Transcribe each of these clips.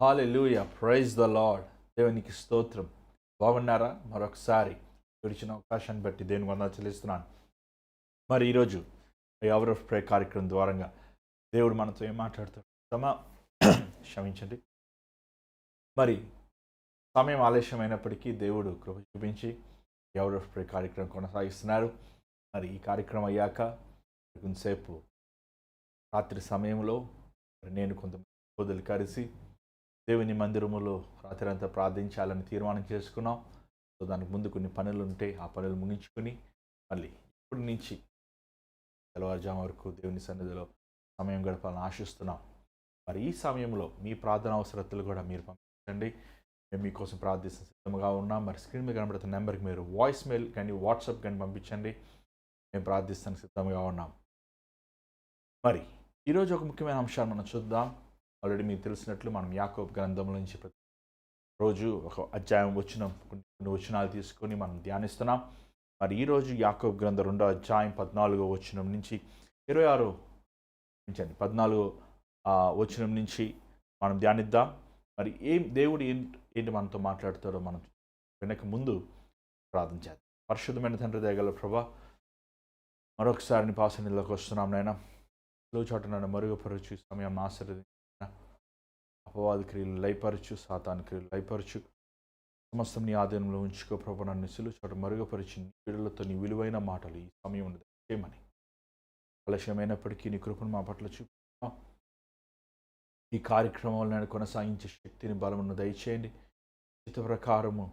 Hallelujah, praise the lord. దేవునికి స్తోత్రం. బాగున్నారా? మరొకసారి గడిచిన అవకాశాన్ని బట్టి దేవునికి వందనాలు చెల్లిస్తున్నాను. మరి ఈరోజు అవర్ ఆఫ్ ప్రే కార్యక్రమం ద్వారంగా దేవుడు మనతో ఏం మాట్లాడుతాడు? క్షమించండి. మరి సమయం ఆలస్యమైనప్పటికీ దేవుడు కృప చూపించి అవర్ ఆఫ్ ప్రే కార్యక్రమం కొనసాగిస్తున్నారు. మరి ఈ కార్యక్రమం అయ్యాక కొంతసేపు రాత్రి సమయంలో నేను కొంతమంది సోదరులు కలిసి దేవుని మందిరములో రాత్రి అంతా ప్రార్థించాలని తీర్మానం చేసుకున్నాం. సో దానికి ముందు కొన్ని పనులు ఉంటే ఆ పనులు ముగించుకొని మళ్ళీ ఇప్పటి నుంచి తెల్లవారుజాము వరకు దేవుని సన్నిధిలో సమయం గడపాలని ఆశిస్తున్నాం. మరి ఈ సమయంలో మీ ప్రార్థన అవసరతలు కూడా మీరు పంపించండి. మేము మీకోసం ప్రార్థిస్తూ సిద్ధంగా ఉన్నాం. మరి స్క్రీన్ మీద కనబడుతున్న నెంబర్కి మీరు వాయిస్ మెయిల్ కానీ వాట్సాప్ కానీ పంపించండి. మేము ప్రార్థిస్తానికి సిద్ధంగా ఉన్నాం. మరి ఈరోజు ఒక ముఖ్యమైన అంశాన్ని మనం చూద్దాం. ఆల్రెడీ మీకు తెలిసినట్లు మనం యాకోబు గ్రంథం నుంచి ప్రతి రోజు ఒక అధ్యాయం కొన్ని వచనాలు తీసుకొని మనం ధ్యానిస్తున్నాం. మరి ఈరోజు యాకోబు గ్రంథం 2వ అధ్యాయం 14వ వచనం నుంచి 26 వచనం నుంచి మనం ధ్యానిద్దాం. మరి దేవుడు ఏంటి మనతో మాట్లాడతాడో మనం వెనక ముందు ప్రార్థన చేద్దాం. పరిశుద్ధమైన తండ్రి దయగల ప్రభా, మరొకసారి నీ పాసనీలోకి వస్తున్నాం నాయన. చోట నన్ను మరుగుపరచు, సమయం ఆశీర్వదించు, అపవాది క్రియలు లయపరచు, సాతాను క్రియలు లయపరచు, సమస్తం నీ ఆధీనంలో ఉంచుకో ప్రభు. నన్ను సిలువ చోట మరుగుపరిచి నీ వీడులతో నీ విలువైన మాటలు ఈ సమయం చేయమని ఆలస్యమైనప్పటికీ నీ కృపను మా పట్ల చూపుతాం. ఈ కార్యక్రమాలను కొనసాగించే శక్తిని బలమును దయచేయండి. చిత్త ప్రకారము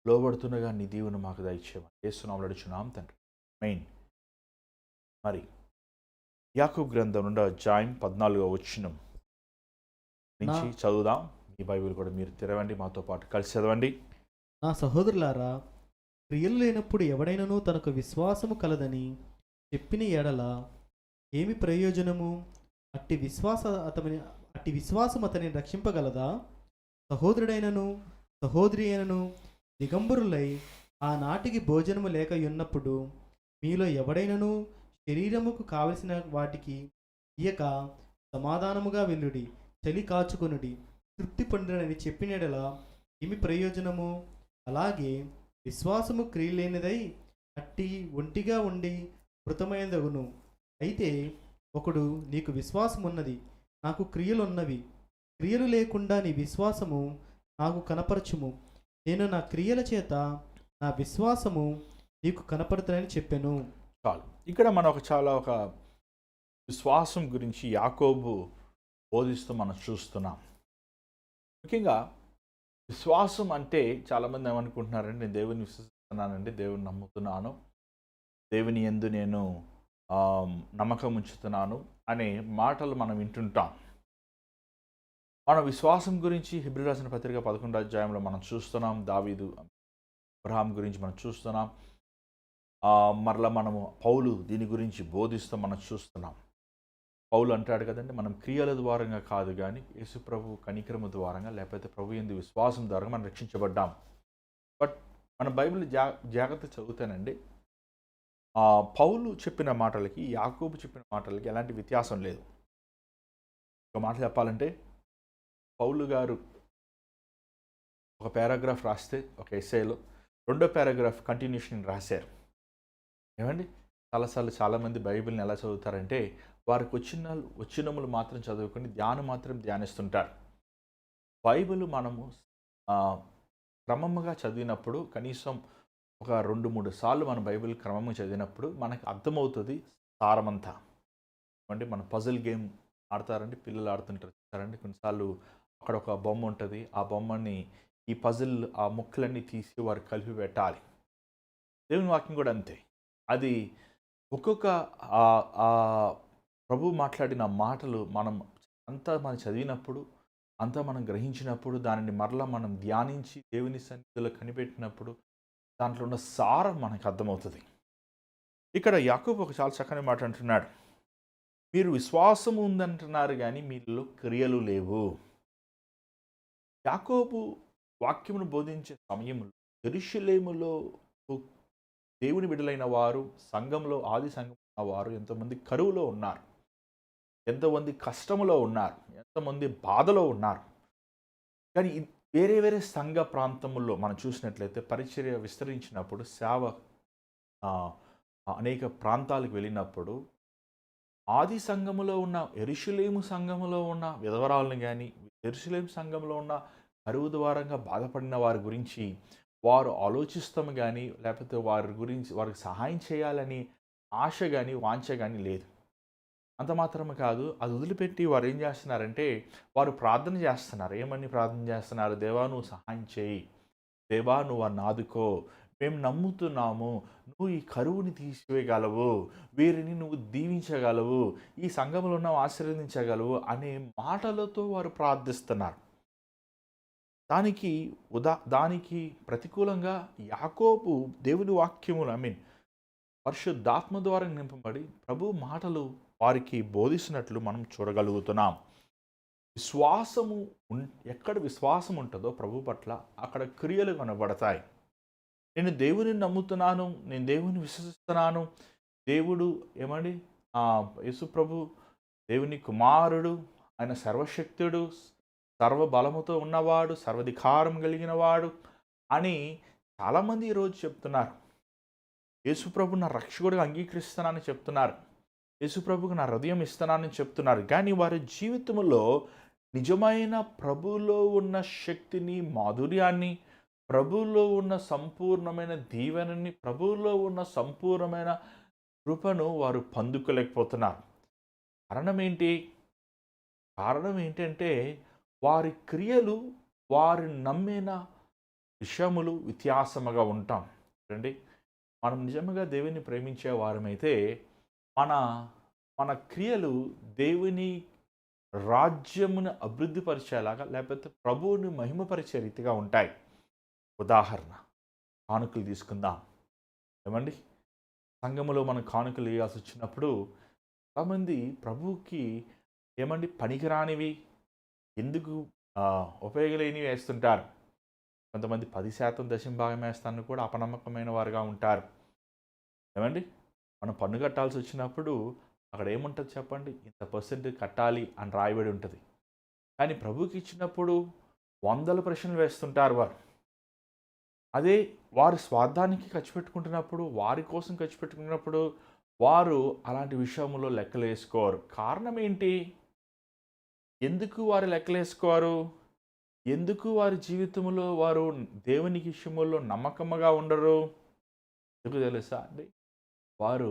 లోబడుతుండగా నీ దీవెను మాకు దయచేయమని యేసునామములో అడుగుచున్నాం తండ్రి, మెయిన్. మరి యాకోబు గ్రంథం 2వ అధ్యాయం 14వ వచనం నుంచి చదువుదాం. ఈ బైబిల్ కూడా మీరు తెరవండి, మాతో పాటు కలిసి చదవండి. నా సహోదరులారా, క్రియలు లేనప్పుడు ఎవడైనను తనకు విశ్వాసము కలదని చెప్పిన ఎడల ఏమి ప్రయోజనము? అట్టి విశ్వాసం అతని రక్షింపగలదా? సహోదరుడైనను సహోదరి అయినను దిగంబరులై ఆనాటికి భోజనము లేక ఉన్నప్పుడు మీలో ఎవడైనను శరీరముకు కావలసిన వాటికి ఇయ్యక సమాధానముగా వెళ్ళుడి, చలి కాచుకొనుడి, తృప్తి పొందడని చెప్పినడలా ఏమి ప్రయోజనము? అలాగే విశ్వాసము క్రియలేనిదై అట్టి ఒంటిగా ఉండి మృతమైనదగును. అయితే ఒకడు, నీకు విశ్వాసం ఉన్నది, నాకు క్రియలున్నవి, క్రియలు లేకుండా నీ విశ్వాసము నాకు కనపరచుము, నేను నా క్రియల చేత నా విశ్వాసము నీకు కనపడుతుందని చెప్పాను. చాలు. ఇక్కడ మనం ఒక విశ్వాసం గురించి యాకోబు బోధిస్తూ మనం చూస్తున్నాం. ముఖ్యంగా విశ్వాసం అంటే చాలామంది ఏమనుకుంటున్నారంటే, నేను దేవుని విశ్వసిస్తున్నానండి, దేవుని నమ్ముతున్నాను, దేవుని యందు నేను నమ్మకం ఉంచుతున్నాను అనే మాటలు మనం వింటుంటాం. మన విశ్వాసం గురించి హెబ్రీ రాసిన పత్రిక 11వ అధ్యాయంలో మనం చూస్తున్నాం. దావీదు, అబ్రహాం గురించి మనం చూస్తున్నాం. మరలా మనము పౌలు దీని గురించి బోధిస్తూ మనం చూస్తున్నాం. పౌలు అంటాడు కదండి, మనం క్రియల ద్వారంగా కాదు కానీ యేసు ప్రభు కనికరము ద్వారంగా, లేకపోతే ప్రభు యందు విశ్వాసం ద్వారా మనం రక్షించబడ్డాం. బట్ మన బైబిల్ జాగ్రత్త చదువుతానండి, పౌలు చెప్పిన మాటలకి యాకోబు చెప్పిన మాటలకి ఎలాంటి వ్యత్యాసం లేదు. ఒక మాట చెప్పాలంటే, పౌలు గారు ఒక పారాగ్రాఫ్ రాస్తే ఒక ఎస్సేలో రెండో పారాగ్రాఫ్ కంటిన్యూషన్ రాశారు. ఏమండి, చాలాసార్లు చాలామంది బైబిల్ని ఎలా చదువుతారంటే, వారికి వచ్చినములు మాత్రం చదువుకొని ధ్యానం మాత్రం ధ్యానిస్తుంటారు. బైబిల్ మనము క్రమముగా చదివినప్పుడు, కనీసం ఒక 2-3 సార్లు మన బైబిల్ క్రమంగా చదివినప్పుడు మనకు అర్థమవుతుంది సారమంతా. అంటే మన పజిల్ గేమ్ ఆడతారండి, పిల్లలు ఆడుతుంటారు చూస్తారండి. కొన్నిసార్లు అక్కడ ఒక బొమ్మ ఉంటుంది, ఆ బొమ్మని ఈ పజిల్ ఆ ముక్కలన్నీ తీసి వారు కలిపి పెట్టాలి. దేవుని వాక్యం కూడా అంతే. అది ఒక్కొక్క ప్రభు మాట్లాడిన మాటలు మనం చదివినప్పుడు, అంతా మనం గ్రహించినప్పుడు, దానిని మరలా మనం ధ్యానించి దేవుని సన్నిధిలో కనిపెట్టినప్పుడు దాంట్లో ఉన్న సారం మనకు అర్థమవుతుంది. ఇక్కడ యాకోబు ఒక చాలా చక్కని మాట అంటున్నాడు, మీరు విశ్వాసం ఉందంటున్నారు కానీ మీలో క్రియలు లేవు. యాకోబు వాక్యమును బోధించే సమయంలో యెరూషలేములో దేవుని బిడ్డలైన వారు, సంఘంలో ఆది సంఘం వారు ఎంతోమంది కరువులో ఉన్నారు, ఎంతోమంది కష్టములో ఉన్నారు, ఎంతమంది బాధలో ఉన్నారు. కానీ వేరే వేరే సంఘ ప్రాంతముల్లో మనం చూసినట్లయితే పరిచర్య విస్తరించినప్పుడు సేవ ఆ, అనేక ప్రాంతాలకు వెళ్ళినప్పుడు ఆది సంఘములో ఉన్న యెరూషలేము సంఘములో ఉన్న విధవరాలను గాని, యెరూషలేము సంఘంలో ఉన్న కరువు ద్వారంగా బాధపడిన వారి గురించి వారు ఆలోచిస్తాము గాని, లేకపోతే వారి గురించి వారికి సహాయం చేయాలని ఆశ గాని, వాంఛ గాని లేదు. అంత మాత్రమే కాదు, అది వదిలిపెట్టి వారు ఏం చేస్తున్నారంటే, వారు ప్రార్థన చేస్తున్నారు. ఏమని ప్రార్థన చేస్తున్నారు? దేవా నువ్వు సహాయం చేయి. దేవా నువ్వు నన్ను ఆదుకో. మేము నమ్ముతున్నాము. నువ్వు ఈ కరువుని తీసివేయగలవు. వీరిని నువ్వు దీవించగలవు. ఈ సంఘములో ఉన్నవి ఆశీర్వదించగలవు అనే మాటలతో వారు ప్రార్థిస్తున్నారు. దానికి ప్రతికూలంగా యాకోబు దేవుని వాక్యములు పరిశుద్ధాత్మ ద్వారా నింపబడి ప్రభు మాటలు వారికి బోధిస్తున్నట్లు మనం చూడగలుగుతున్నాం. విశ్వాసము ఎక్కడ విశ్వాసం ఉంటుందో ప్రభు పట్ల అక్కడ క్రియలు కనబడతాయి. నేను దేవుని నమ్ముతున్నాను, నేను దేవుని విశ్వసిస్తున్నాను. దేవుడు యేసు ప్రభు దేవుని కుమారుడు, ఆయన సర్వశక్తుడు, సర్వబలముతో ఉన్నవాడు, సర్వాధికారం కలిగిన వాడు అని చాలామంది ఈరోజు చెప్తున్నారు. యేసుప్రభు నా రక్షకుడిగా అంగీకరిస్తానని చెప్తున్నారు. యేసుప్రభుకు నా హృదయం ఇస్తానని చెప్తున్నారు. కానీ వారి జీవితంలో నిజమైన ప్రభువులో ఉన్న శక్తిని, మాధుర్యాన్ని, ప్రభువులో ఉన్న సంపూర్ణమైన దీవెనని, ప్రభువులో ఉన్న సంపూర్ణమైన కృపను వారు పొందుకోలేకపోతున్నారు. కారణం ఏంటంటే వారి క్రియలు, వారు నమ్మిన విషయములు వ్యత్యాసముగా ఉంటాం. చూడండి, మనం నిజంగా దేవుని ప్రేమించే వారమైతే మన క్రియలు దేవుని రాజ్యమును అభివృద్ధిపరిచేలాగా, లేకపోతే ప్రభువుని మహిమపరిచే రీతిగా ఉంటాయి. ఉదాహరణ, కానుకలు తీసుకుందాం. సంఘములో మనం కానుకలు వేయాల్సి వచ్చినప్పుడు చాలామంది ప్రభువుకి పనికిరానివి, ఎందుకు ఉపయోగలేనివి వేస్తుంటారు. కొంతమంది 10% దశంభాగం వేస్తాను కూడా అపనమ్మకమైన వారుగా ఉంటారు. మనం పన్ను కట్టాల్సి వచ్చినప్పుడు అక్కడ ఏముంటుంది చెప్పండి? ఇంత % కట్టాలి అని రాయబడి ఉంటుంది. కానీ ప్రభుకి ఇచ్చినప్పుడు 100 ప్రశ్నలు వేస్తుంటారు వారు. అదే వారి స్వార్థానికి ఖర్చు పెట్టుకుంటున్నప్పుడు, వారి కోసం ఖర్చు పెట్టుకున్నప్పుడు వారు అలాంటి విషయంలో లెక్కలు వేసుకోరు. కారణం ఏంటి? ఎందుకు వారు లెక్కలు వేసుకోరు? ఎందుకు వారి జీవితంలో వారు దేవునికి విషయంలో నమ్మకముగా ఉండరు? ఎందుకు తెలుసా అండి? వారు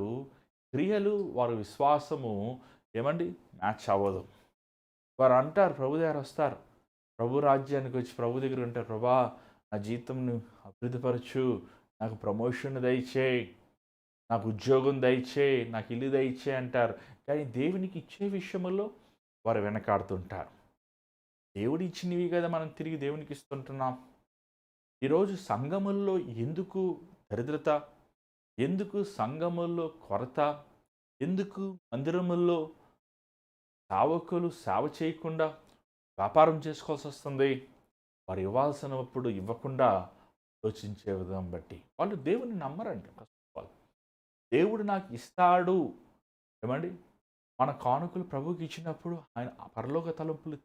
క్రియలు, వారి విశ్వాసము మ్యాచ్ అవ్వదు. వారు అంటారు, ప్రభు దగ్గర వస్తారు, ప్రభు రాజ్యానికి వచ్చి ప్రభు దగ్గర ఉంటారు, ప్రభా నా జీతంను అభివృద్ధిపరచు, నాకు ప్రమోషన్ దయచేయి, నాకు ఉద్యోగం దయచేయి, నాకు ఇల్లు దయచేయి అంటారు. కానీ దేవునికి ఇచ్చే విషయంలో వారు వెనకాడుతుంటారు. దేవుడు ఇచ్చినవి కదా మనం తిరిగి దేవునికి ఇస్తుంటున్నాం. ఈరోజు సంఘముల్లో ఎందుకు దరిద్రత, ఎందుకు సంఘముల్లో కొరత, ఎందుకు మందిరముల్లో సేవకులు సేవ చేయకుండా వ్యాపారం చేసుకోవాల్సి వస్తుంది? వారు ఇవ్వాల్సినప్పుడు ఇవ్వకుండా ఆలోచించే విధానం బట్టి వాళ్ళు దేవుని నమ్మరండి. దేవుడు నాకు ఇస్తాడు మన కానుకలు ప్రభుకి ఇచ్చినప్పుడు ఆయన పరలోక తలంపులు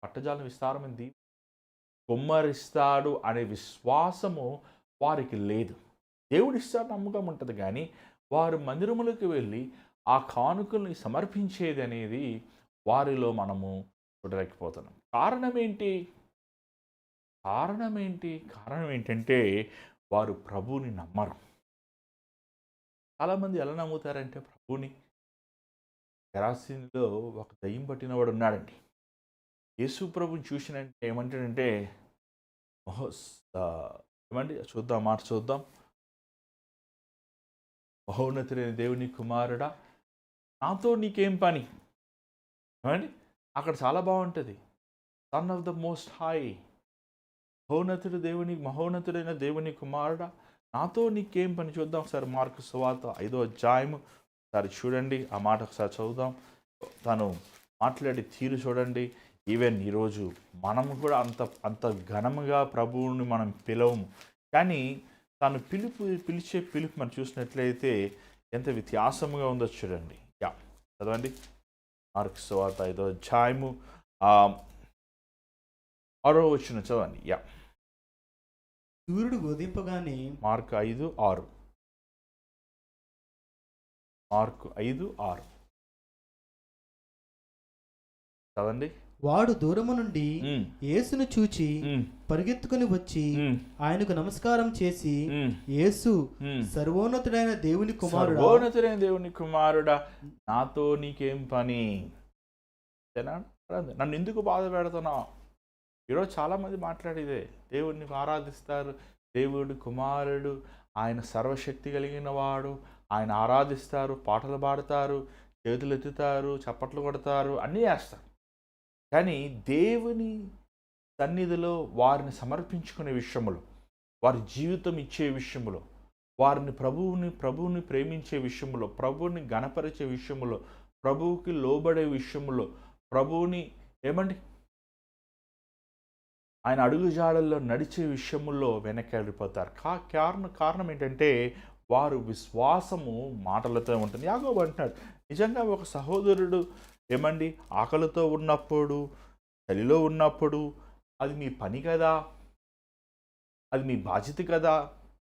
పట్టజాలం విస్తారమైంది కొమ్మరిస్తాడు అనే విశ్వాసము వారికి లేదు. దేవుడు ఇస్తాడు నమ్మకం ఉంటుంది, కానీ వారు మందిరములకు వెళ్ళి ఆ కానుకల్ని సమర్పించేది అనేది వారిలో మనము చూడలేకపోతున్నాం. కారణం ఏంటంటే వారు ప్రభువుని నమ్మరు. చాలామంది ఎలా నమ్ముతారంటే ప్రభువుని, గెరాసీనులో ఒక దయ్యం పట్టినవాడు ఉన్నాడండి. యేసు ప్రభుని చూసినంటే ఏమంటాడంటే చూద్దాం. మహోన్నతుడైన దేవుని కుమారుడా, నాతో నీకేం పని? అక్కడ చాలా బాగుంటుంది. Son of the most high, మహోన్నతుడైన దేవుని కుమారుడా, నాతో నీకేం పని? చూద్దాం ఒకసారి మార్కు సువార్త 5వ అధ్యాయము ఒకసారి చూడండి. ఆ మాట ఒకసారి చదువుదాం. తను మాట్లాడే తీరు చూడండి. ఈవెన్ ఈరోజు మనము కూడా అంత ఘనముగా ప్రభువుని మనం పిలవము, కానీ తను పిలిచే పిలుపు మనం చూసినట్లయితే ఎంత వ్యత్యాసముగా ఉందో చూడండి. చదవండి. మార్కు సువార్త 5వ అధ్యాయము 6వ వచనం చదవండి. సూర్యుడు ఉదయింపగానే మార్కు 5:6. మార్కు 5:6 చదవండి. వాడు దూరము నుండి ఉమ్, యేసును చూచి ఉమ్, పరిగెత్తుకుని వచ్చి ఉమ్, ఆయనకు నమస్కారం చేసి, ఉమ్, యేసు, ఉమ్. సర్వోన్నతుడైన దేవుని కుమారుడా, సర్వోన్నతుడైన దేవుని కుమారుడా, నాతో నీకేం పని? అంతేనా? నన్ను ఎందుకు బాధ పెడుతున్నావు? ఈరోజు చాలామంది మాట్లాడేదే. దేవుడిని ఆరాధిస్తారు, దేవుడు కుమారుడు, ఆయన సర్వశక్తి కలిగిన వాడు, ఆయన ఆరాధిస్తారు, పాటలు పాడతారు, చేతులు ఎత్తుతారు, చప్పట్లు కొడతారు, అన్నీ చేస్తారు. కానీ దేవుని సన్నిధిలో వారిని సమర్పించుకునే విషయంలో, వారి జీవితం ఇచ్చే విషయంలో, వారిని ప్రభువుని ప్రేమించే విషయంలో, ప్రభువుని గణపరిచే విషయంలో, ప్రభువుకి లోబడే విషయంలో, ప్రభువుని ఏమండి ఆయన అడుగుజాడల్లో నడిచే విషయంలో వెనక్కి కారణం ఏంటంటే వారు విశ్వాసము మాటలతో ఉంటుంది. యాకోబు అంటున్నాడు, నిజంగా ఒక సహోదరుడు ఏమండి ఆకలితో ఉన్నప్పుడు, చలిలో ఉన్నప్పుడు, అది మీ పని కదా, అది మీ బాధ్యత కదా.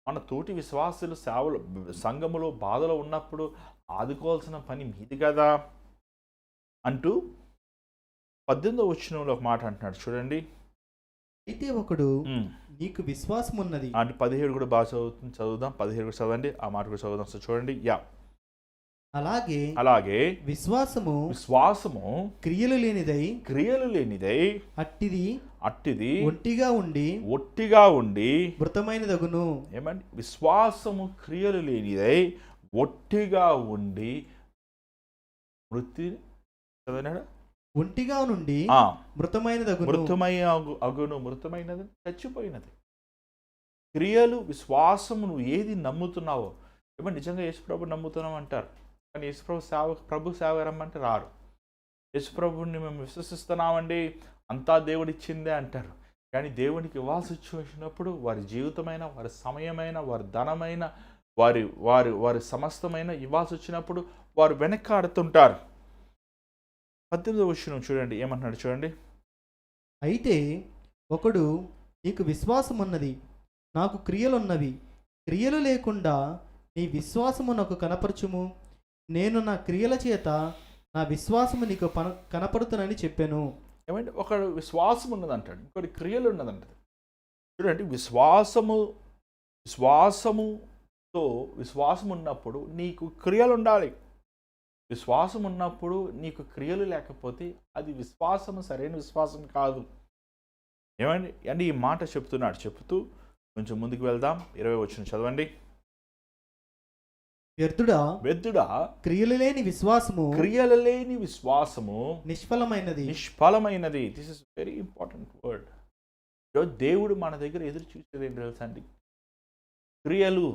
మన తోటి విశ్వాసులు సేవలు సంఘములో బాధలో ఉన్నప్పుడు ఆదుకోవాల్సిన పని మీది కదా అంటూ 18వ వచనంలో ఒక మాట అంటున్నాడు చూడండి. అయితే ఒకడు నీకు విశ్వాసం ఉన్నది. అంటే 17 కూడా బాగా చదువుదాం. 17 కూడా చదవండి, ఆ మాట కూడా చదువుదాం. సో చూడండి. అలాగే విశ్వాసము క్రియలు లేనిదై అట్టిది ఒట్టిగా ఉండి మృతమైనదగును. ఏమండి? విశ్వాసము క్రియలు లేనిదై ఒట్టిగా ఉండి ఒంటిగా నుండి మృతమైనది చచ్చిపోయినది. క్రియలు విశ్వాసము నువ్వు ఏది నమ్ముతున్నావో, ఏమన్నా నిజంగా యేసుప్రభు నమ్ముతున్నాం అంటారు, కానీ యేసుప్రభు ప్రభు సేవ రమ్మంటే రారు. యేసుప్రభుని మేము విశ్వసిస్తున్నామండి, అంతా దేవుడిచ్చిందే అంటారు. కానీ దేవునికి ఇవ్వాల్సి వచ్చినప్పుడు వారి జీవితమైన, వారి సమయమైన, వారి ధనమైన, వారి సమస్తమైన ఇవ్వాల్సి వచ్చినప్పుడు వారు వెనక్కాడుతుంటారు. 18వ వచనం చూడండి, ఏమంటున్నాడు చూడండి. అయితే ఒకడు నీకు విశ్వాసం ఉన్నది, నాకు క్రియలున్నవి, క్రియలు లేకుండా నీ విశ్వాసము నాకు కనపరచుము, నేను నా క్రియల చేత నా విశ్వాసము నీకు కనపడుతానని చెప్పాను. ఏమంటే ఒకడు విశ్వాసం ఉన్నదంటాడు, ఇంకోటి క్రియలు ఉన్నదంటది. చూడండి, విశ్వాసం ఉన్నప్పుడు నీకు క్రియలు ఉండాలి. విశ్వాసం ఉన్నప్పుడు నీకు క్రియలు లేకపోతే అది విశ్వాసము సరైన విశ్వాసం కాదు. ఏమండి అంటే ఈ మాట చెప్తూ కొంచెం ముందుకు వెళ్దాం. 20వ వచనం చదవండి. వ్యర్థుడా క్రియలు లేని విశ్వాసము నిష్ఫలమైనది. This is very important word. ఈరోజు దేవుడు మన దగ్గర ఎదురు చూసేది ఏంటి తెలుసా అండి? క్రియలు.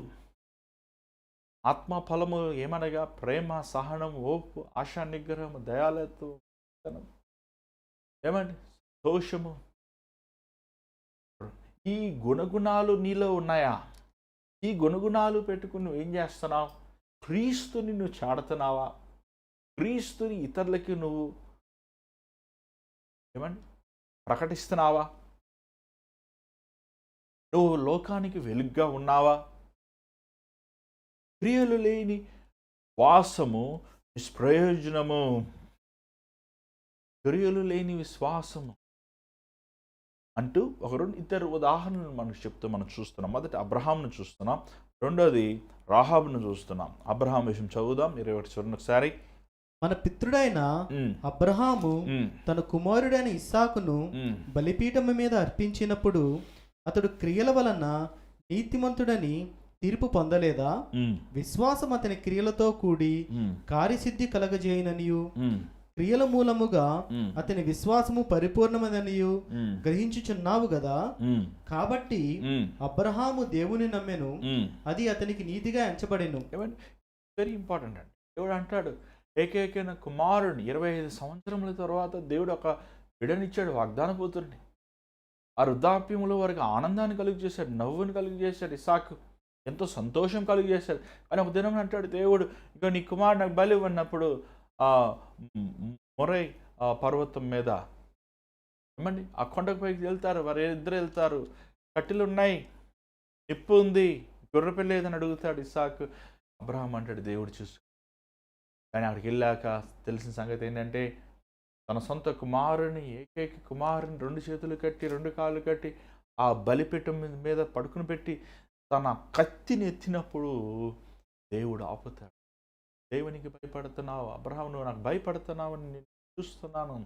ఆత్మఫలము ఏమనగా ప్రేమ, సహనం, ఓపు, ఆశా నిగ్రహము, దయాళత్వం, ఏమండి దోషము. ఈ గుణగుణాలు నీలో ఉన్నాయా? ఈ గుణగుణాలు పెట్టుకుని నువ్వు ఏం చేస్తున్నావు? క్రీస్తుని నువ్వు చాడుతున్నావా? క్రీస్తుని ఇతరులకి నువ్వు ఏమండి ప్రకటిస్తున్నావా? నువ్వు లోకానికి వెలుగ్గా ఉన్నావా? క్రియలు లేని వాసము నిష్ప్రయోజనము. క్రియలు లేని విశ్వాసము అంటూ ఇద్దరు ఉదాహరణలు మనం చూస్తున్నాం. మొదటి అబ్రహాంను చూస్తున్నాం, రెండోది రాహాబును చూస్తున్నాం. అబ్రహాం విషయం చదువుదాం. 21 చూడండి ఒకసారి. మన పితృడైన అబ్రహాము తన కుమారుడైన ఇస్సాకును బలిపీఠము మీద అర్పించినప్పుడు అతడు క్రియల వలన నీతిమంతుడని తీర్పు పొందలేదా? విశ్వాసం అతని క్రియలతో కూడి కార్యసిద్ధి కలగజేయననియు క్రియల మూలముగా అతని విశ్వాసము పరిపూర్ణమదనియు గ్రహించుచున్నావు గదా. కాబట్టి అబ్రహాము దేవుని నమ్మెను, అది అతనికి నీతిగా ఎంచబడెను. వెరీ ఇంపార్టెంట్ అండి. దేవుడు అంటాడు, ఏకైకైన కుమారుడిని 25 సంవత్సరముల తర్వాత దేవుడు ఒక బిడ్డనిచ్చాడు, వాగ్దాన పుత్రుడిని. ఆ వృద్ధాప్యములో వారికి ఆనందాన్ని కలుగు చేశాడు, నవ్వుని కలుగు చేశాడు, ఇస్సాకు ఎంతో సంతోషం కలుగు చేశాడు. కానీ ఒక దినం అంటాడు దేవుడు, ఇక నీ కుమారుడు నాకు బలి ఇవ్వన్నప్పుడు మొరై పర్వతం మీద ఏమండి ఆ కొండకు పైకి వెళ్తారు, వారు ఇద్దరు వెళ్తారు, కట్టెలు ఉన్నాయి, నిప్పు ఉంది, గొర్రెపిల్ల ఏదని అడుగుతాడు ఇస్సాకు. అబ్రహాం అంటాడు దేవుడు చూసు. కానీ అక్కడికి వెళ్ళాక తెలిసిన సంగతి ఏంటంటే తన సొంత కుమారుని, ఏకైక కుమారుని 2 చేతులు కట్టి 2 కాళ్ళు కట్టి ఆ బలిపీఠం మీద పడుకుని పెట్టి తన కత్తిని ఎత్తినప్పుడు దేవుడు ఆపుతాడు. దేవునికి భయపడుతున్నావు అబ్రహాం, నువ్వు నాకు భయపడుతున్నావు అని నేను చూస్తున్నాను.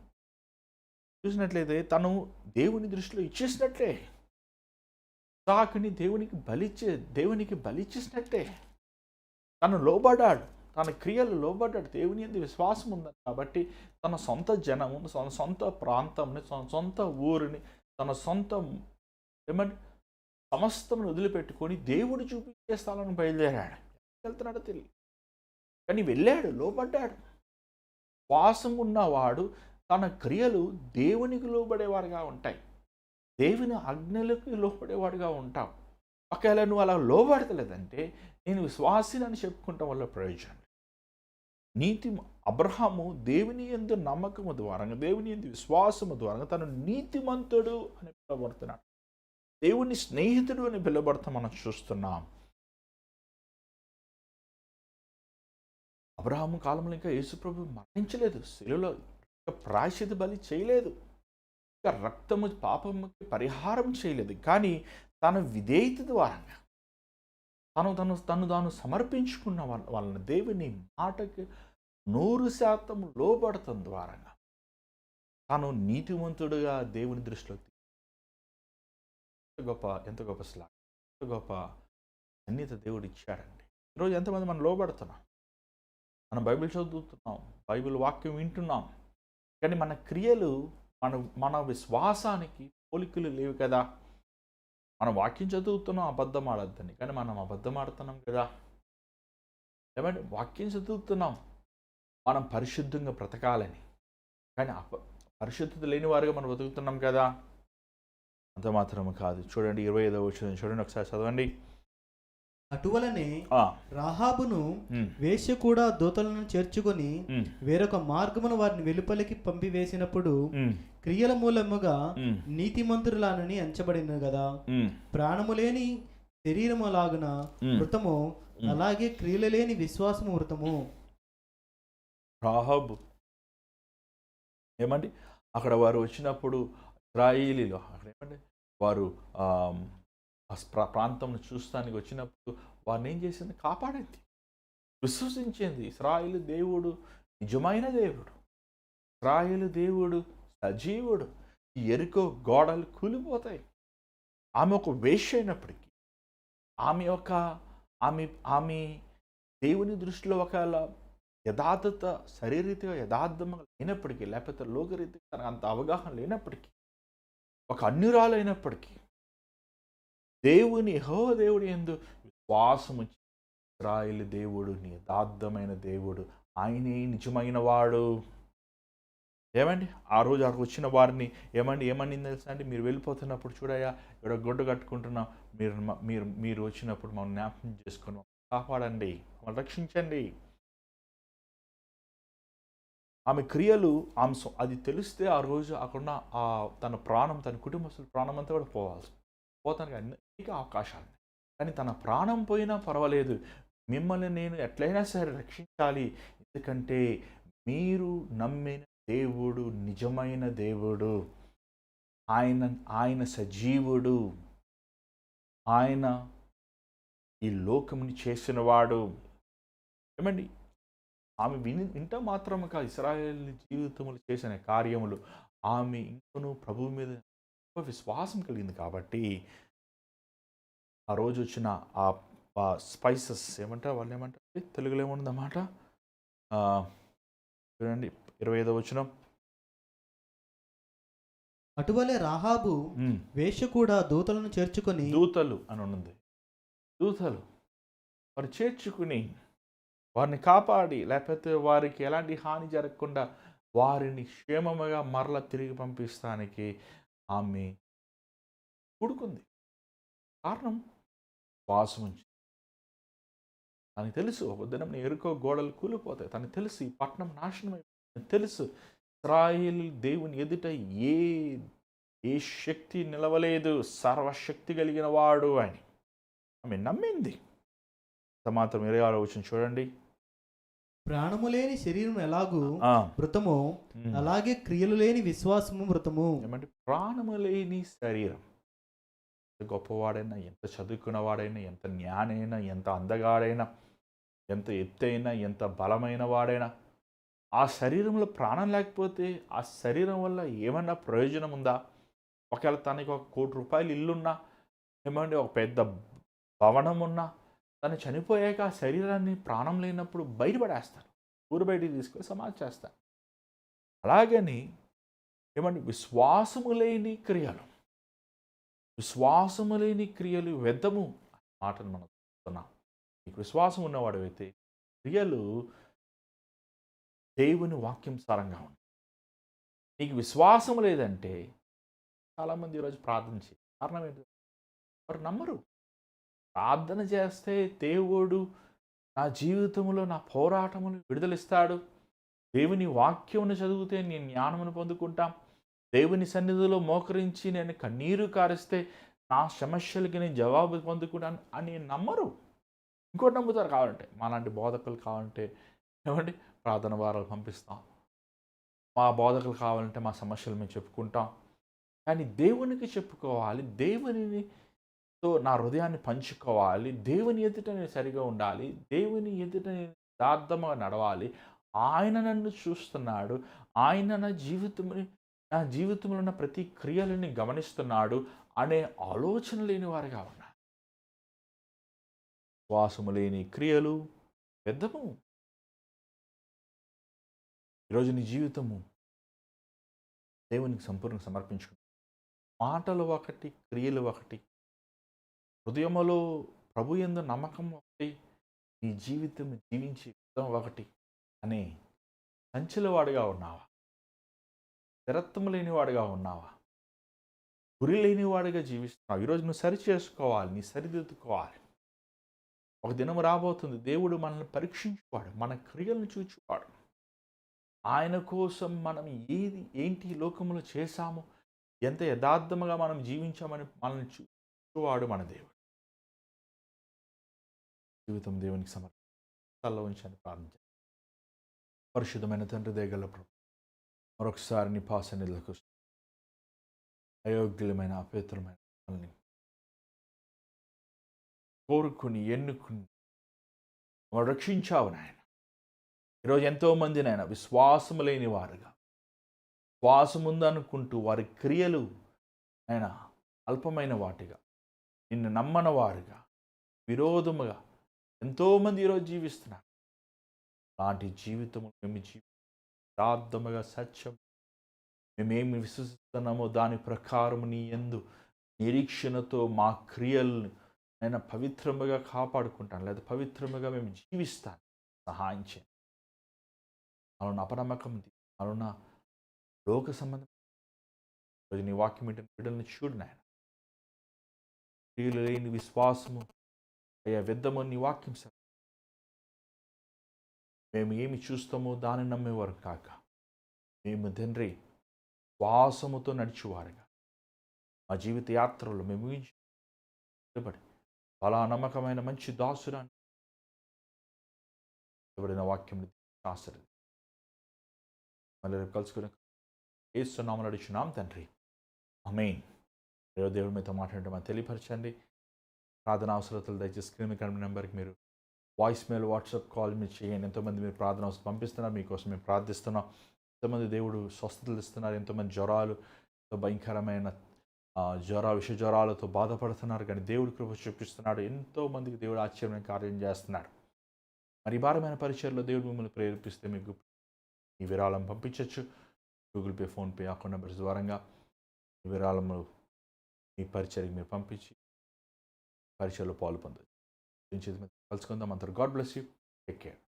చూసినట్లయితే తను దేవుని దృష్టిలో ఇచ్చేసినట్లే, ఇస్సాకుని దేవునికి బలిచ్చేసినట్టే. తను లోబడ్డాడు, తన క్రియలు లోబడ్డాడు, దేవుని యందు విశ్వాసం ఉందని. కాబట్టి తన సొంత జనము, తన సొంత ప్రాంతంని, తన సొంత ఊరిని, తన సొంత ఏమంటే సమస్తమును వదిలిపెట్టుకొని దేవుడు చూపించే స్థలాన్ని బయలుదేరాడు. వెళ్తున్నాడో తెలియదు, కానీ వెళ్ళాడు, లోబడ్డాడు. విశ్వాసం ఉన్నవాడు తన క్రియలు దేవునికి లోబడేవారుగా ఉంటాయి, దేవుని ఆజ్ఞలకు లోబడేవాడుగా ఉంటావు. ఒకవేళ నువ్వు అలా లోబడతలేదంటే నేను విశ్వాసిని చెప్పుకుంటాం వల్ల ప్రయోజనం. అబ్రహాము దేవుని యందు నమ్మకము ద్వారా, దేవుని యందు విశ్వాసము ద్వారా తను నీతిమంతుడు అని పిలువబడుతున్నాడు, దేవుని స్నేహితుడు అని పిలువబడతా మనం చూస్తున్నాం. అబ్రహాము కాలంలో ఇంకా యేసుప్రభు మరణించలేదు, శిలువలో ప్రాయశ్చిత బలి చేయలేదు, ఇంకా రక్తము పాపముకి పరిహారం చేయలేదు. కానీ తన విధేయత ద్వారా తాను సమర్పించుకున్న వాళ్ళని దేవుని మాటకి 100% లోబడటం ద్వారా తాను నీతివంతుడుగా దేవుని దృష్టిలో ఎంత గొప్ప శ్లాఘ, ఎంత గొప్ప ధన్యత దేవుడు ఇచ్చాడండి. ఈరోజు ఎంతమంది మనం లోబడుతున్నాం, మనం బైబిల్ చదువుతున్నాం, బైబిల్ వాక్యం వింటున్నాం, కానీ మన క్రియలు మన విశ్వాసానికి పోలికలు లేవు కదా. మనం వాక్యం చదువుతున్నాం అబద్ధం ఆడద్దని, కానీ మనం అబద్ధం ఆడుతున్నాం కదా. ఏమంటే వాక్యం చదువుతున్నాం మనం పరిశుద్ధంగా బ్రతకాలని, కానీ పరిశుద్ధత లేని వారుగా మనం బ్రతుకుతున్నాం కదా. అంత మాత్రమే కాదు, చూడండి 25వ వచనం చూడండి, ఒకసారి చదవండి. అటువలనే రాహాబును వేశ్య కూడా దూతలను చేర్చుకొని వేరొక మార్గమును వారిని వెలుపలికి పంపివేసినప్పుడు క్రియల మూలముగా నీతిమంతురాలని ఎంచబడిన కదా. ప్రాణము లేని శరీరము లాగున మృతము, అలాగే క్రియలు లేని విశ్వాసము మృతము. రాహాబు ఏమండి అక్కడ వారు వచ్చినప్పుడు ఇశ్రాయేలీలు అక్కడ ఏమంటే వారు ప్రాంతం చూస్తానికి వచ్చినప్పుడు వారిని ఏం చేసింది, కాపాడింది, విశ్వసించింది. ఇశ్రాయేలు దేవుడు నిజమైన దేవుడు, ఇశ్రాయేలు దేవుడు సజీవుడు. ఎరుకో గోడలు కూలిపోతాయి. ఆమె ఒక వేశ్య అయినప్పటికీ, ఆమె దేవుని దృష్టిలో ఒకవేళ యథార్థత శరీరీతిగా యథార్థంగా లేనప్పటికీ, లేకపోతే లోకరీతిగా తనకు అంత అవగాహన లేనప్పటికీ, ఒక అన్యురాలు అయినప్పటికీ దేవుని యెహోవా దేవుడి యందు విశ్వాసము ఇశ్రాయేలు దేవుడు యథార్థమైన దేవుడు, ఆయనే నిజమైన వాడు. ఏమండి ఆ రోజు అక్కడికి వచ్చిన వారిని ఏమని తెలుసా అండి, మీరు వెళ్ళిపోతున్నప్పుడు చూడయ్యా ఇక్కడ గొడ్డు కట్టుకుంటున్నాం, మీరు వచ్చినప్పుడు మనం జ్ఞాపకం చేసుకొని కాపాడండి, మమ్మల్ని రక్షించండి. ఆమె క్రియలు అది తెలిస్తే ఆ రోజు అక్కడ తన ప్రాణం, తన కుటుంబస్తుల ప్రాణం అంతా కూడా పోతానికి అనేక అవకాశాలు. కానీ తన ప్రాణం పోయినా పర్వాలేదు, మిమ్మల్ని నేను ఎట్లయినా సరే రక్షించాలి, ఎందుకంటే మీరు నమ్మిన దేవుడు నిజమైన దేవుడు, ఆయన సజీవుడు, ఆయన ఈ లోకముని చేసినవాడు. ఏమండి ఆమె వింట మాత్రమే కాదు, ఇశ్రాయేల్ జీవితములు చేసిన కార్యములు, ఆమె ఇంకనూ ప్రభువు మీద విశ్వాసం కలిగింది. కాబట్టి ఆ రోజు వచ్చిన ఆ స్పైసెస్ ఏమంటారు, వాళ్ళు ఏమంటారు తెలుగులో ఏముందన్నమాట, చూడండి 25వ వచనం. అటువలే రాహాబు వేశ్య కూడా దూతలను చేర్చుకొని, దూతలు అని ఉన్నది, దూతలు వారు చేర్చుకుని వారిని కాపాడి, లేకపోతే వారికి ఎలాంటి హాని జరగకుండా వారిని క్షేమముగా మరల తిరిగి పంపిస్తానికి ఆమె కూడుకుంది. కారణం వాసం ఉంచి తనకు తెలుసు ఒక దినం ఎరుకో గోడలు కూలిపోతాయి, తనకు తెలుసు ఈ పట్టణం నాశనం అయిపోతుంది, తెలుసు ఇశ్రాయేలు దేవుని ఎదుట ఏ ఏ శక్తి నిలవలేదు, సర్వశక్తి కలిగిన వాడు అని ఆమె నమ్మింది. మాత్రం 26వ వచనం చూడండి. ప్రాణము లేని శరీరం ఎలాగూ ఆ, మృతమో అలాగే క్రియలు లేని విశ్వాసము మృతము. ఏమంటే ప్రాణము లేని శరీరం. ఎంత గొప్పవాడైనా, ఎంత చదువుకున్నవాడైనా, ఎంత జ్ఞానైనా, ఎంత అందగాడైనా, ఎంత ఎత్తైనా, ఎంత బలమైన వాడైనా, ఆ శరీరంలో ప్రాణం లేకపోతే ఆ శరీరం వల్ల ఏమన్నా ప్రయోజనం ఉందా? ఒకవేళ తనకి ₹1,00,00,000 ఇల్లున్నా, ఏమంటే ఒక పెద్ద భవనం ఉన్నా, తను చనిపోయాక ఆ శరీరాన్ని ప్రాణం లేనప్పుడు బయటపడేస్తారు. ఊరు బయటికి తీసుకొని సమాధి చేస్తారు. అలాగని ఏమంటే విశ్వాసము లేని క్రియలు, విశ్వాసము లేని క్రియలు వ్యర్థము అనే మాటను మనం చూస్తున్నాం. నీకు విశ్వాసం ఉన్నవాడైతే క్రియలు దేవుని వాక్యం సారంగా ఉంటాయి. నీకు విశ్వాసం లేదంటే చాలామంది ఈరోజు ప్రార్థన చేయరు. కారణం ఏంటి? వారు నమ్మరు. ప్రార్థన చేస్తే దేవుడు నా జీవితంలో నా పోరాటములు విడుదలిస్తాడు. దేవుని వాక్యమును చదివితే నేను జ్ఞానమును పొందుకుంటాం. దేవుని సన్నిధిలో మోకరించి నేను కన్నీరు కారిస్తే నా సమస్యలకి నేను జవాబు పొందుకుంటాను అని నమ్మరు. ఇంకోటి నమ్ముతారు. కావాలంటే మాలాంటి బోధకులు కావాలంటే ఏమండి ప్రార్థన వారాలు పంపిస్తాం, మా బోధకులు కావాలంటే మా సమస్యలు మేము చెప్పుకుంటాం. కానీ దేవునికి చెప్పుకోవాలి, దేవునితో నా హృదయాన్ని పంచుకోవాలి, దేవుని ఎదుట నేను సరిగా ఉండాలి, దేవుని ఎదుట నేను యథార్థంగా నడవాలి, ఆయన నన్ను చూస్తున్నాడు, ఆయన నా జీవితంలో ఉన్న ప్రతి క్రియలని గమనిస్తున్నాడు అనే ఆలోచన లేని వారుగా ఉన్నారు. విశ్వాసము లేని క్రియలు వ్యర్థము. ఈరోజు నీ జీవితము దేవునికి సంపూర్ణంగా సమర్పించుకుని, మాటలు ఒకటి, క్రియలు ఒకటి, హృదయములో ప్రభు యందు నమ్మకం ఒకటి, నీ జీవితం జీవించే విధం ఒకటి అనే సంచలవాడిగా ఉన్నావా? స్థిరత్వం లేనివాడిగా ఉన్నావా? గురి లేనివాడిగా జీవిస్తున్నావు. ఈరోజు నువ్వు సరి చేసుకోవాలి, నీ సరిదిద్దుకోవాలి. ఒక దినం రాబోతుంది, దేవుడు మనల్ని పరీక్షించువాడు, మన క్రియలను చూచువాడు. ఆయన కోసం మనం ఏంటి ఈ లోకంలో చేశాము, ఎంత యథార్థముగా మనం జీవించామని మనల్ని చూచువాడు మన దేవుడు. జీవితం దేవునికి సమర్పణలో ఉంచని ప్రార్థన. పరిశుద్ధమైన తండ్రి దయగల ప్రభు, మరొకసారి నీ పాసనిధులకు అయోగ్యులమైన అపవిత్రమైన మనల్ని కోరుకుని ఎన్నుకుని రక్షించావు నాయన. ఈరోజు ఎంతోమంది నాయన విశ్వాసము లేని వారుగా, విశ్వాసం ఉందనుకుంటూ వారి క్రియలు ఆయన అల్పమైన వాటిగా, నిన్ను నమ్మని వారుగా, విరోధముగా ఎంతోమంది ఈరోజు జీవిస్తున్నారు. అలాంటి జీవితము మేము యథార్థముగా సత్యం మేమేమి విశ్వసిస్తున్నామో దాని ప్రకారం నీ యందు నిరీక్షణతో మా క్రియలను ఆయన పవిత్రముగా కాపాడుకుంటాను, లేదా పవిత్రముగా మేము జీవిస్తాను. సహాయం చేయండి. అలా అపనమ్మకం, అలా లోక సంబంధం రోజు నీ వాక్యం ఏంటంటే బిడ్డలను చూడు నాయన. క్రియలు లేని విశ్వాసము అయ్యా వ్యర్థము నీ వాక్యం సార్. మేము ఏమి చూస్తామో దాన్ని నమ్మేవారు కాక, మేము తండ్రి శ్వాసముతో నడిచేవారుగా మా జీవిత యాత్రలో మేము నిలబడి అలా నమ్మకమైన మంచి దాసురాన్ని వాక్యం ఆశ్రది మళ్ళీ రేపు కలుసుకుని ఏస్తున్నామని అడుగుచున్నాం తండ్రి, ఆమేన్. ఈరోజు దేవుడి మీతో మాట్లాడటం మాకు తెలియపరచండి. ప్రార్థన అవసరతలు దయచేసి స్క్రీన్ మీద కనిపిన నెంబర్కి మీరు వాయిస్ మెయిల్, వాట్సాప్ కాల్ మీరు చేయండి. ఎంతోమంది మీరు ప్రార్థన అవసరం పంపిస్తున్నారు, మీకోసం మేము ప్రార్థిస్తున్నాం. ఎంతోమంది దేవుడు స్వస్థతలు ఇస్తున్నారు, ఎంతోమంది జ్వరాలు, ఎంతో భయంకరమైన విష జ్వరాలతో బాధపడుతున్నారు, కానీ దేవుడు కృప చూపిస్తున్నాడు. ఎంతోమందికి దేవుడు ఆశ్చర్యమైన కార్యం చేస్తున్నాడు. మరి భారమైన పరిచయంలో దేవుడు మిమ్మల్ని ప్రేరేపిస్తే మీకు ఈ విరాళం పంపించవచ్చు. Google pay, PhonePe account numbers ద్వారంగా ఈ విరాళము మీ పరిచర్కి మీరు పంపించి పరిచయలో పాలు పొందవచ్చు. కలుసుకుందాం. అంతా God bless you. Take care.